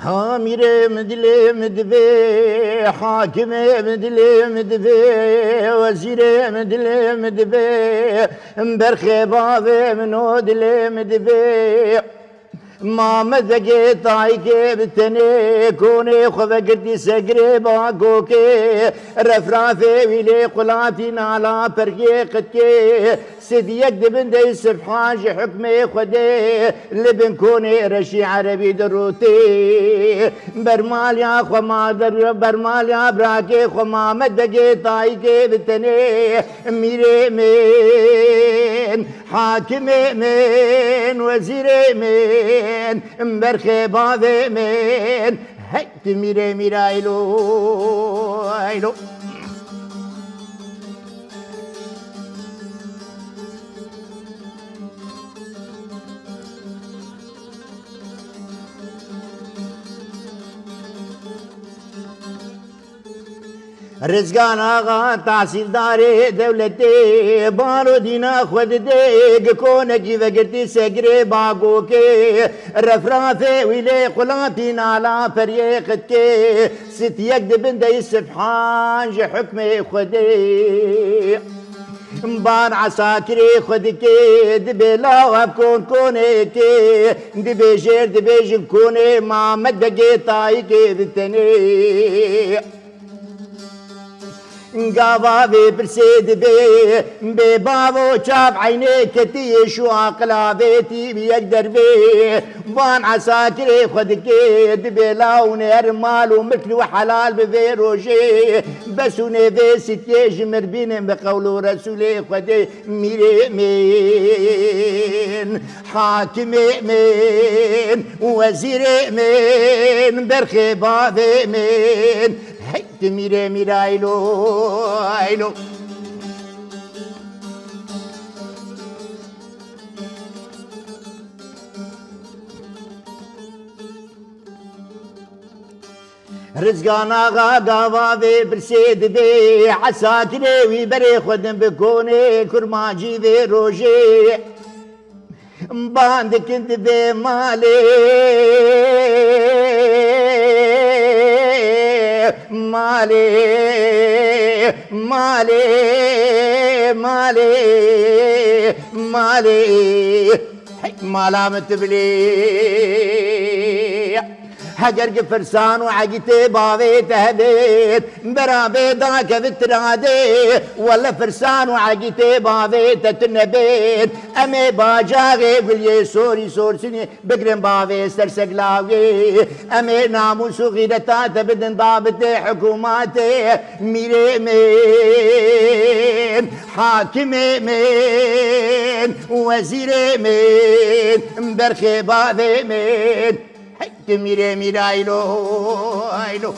هاميري مدلي مدبي حاكمي مدلي مدبي وزيري مدلي مدبي مبرخي بابي منو دلي مدبي ما مذقي طايقي بتني كوني خفقتي سقري باقوكي رفرافي ويلي قلاتي نالا برقي قدكي سيدي يكدبن دي سبحان جي حكمي خدي لبن كوني رشي عربي دروتي برمال يا خما در برمال يا براكي خما مذقي طايقي بتني ميري مين حاكمي مين وزيري مين مبرخي بابي من هيت ميري ميرايلو ايلو رزقان آغا تحصیلداری دولتی بارو دینا خود دیگ کونکی وگرتی سگری باگو کے رفرافی ویلی قلاتی نالا پریقت کے ست یک دبن دی سبحان جی حکم خودی بان عساكري خدكي دبي لا كون كوني كي دبي جير دبي جن كوني ما مدقي طايقي بالتني قابا برسيد بي بابو شاف عينيك تيشو عقلا بيتي بيقدر بي بان عساكري خدكي دبي لاوني ارمال ومثل وحلال بفيروجي بسوني بي ستيج مربين بقولو رسولي خدي ميري مين حاكمي مين وزيري مين برخي بابي مين هيت ميري ميرايلو ايلو رزقان آغا قاوا بي برسيد بي عساكري ويبري خدم بكوني كرماجي بي روجي باند كنت بي مالي مالي مالي مالي مالي مالا متبلي هجر فرسان وعقيتي بابي تهديت برابي ضاك بترادي ولا فرسان وعقيتي بابي تتنبيت امي باجاغي بالي سوري سورسني بقرن بابي سرسقلاوي امي ناموس غيرتا تبدن ضابطي حكوماتي ميري مين حاكمي مين وزيري مين برخي بابي مين هيت ميري ميرايلو ايلو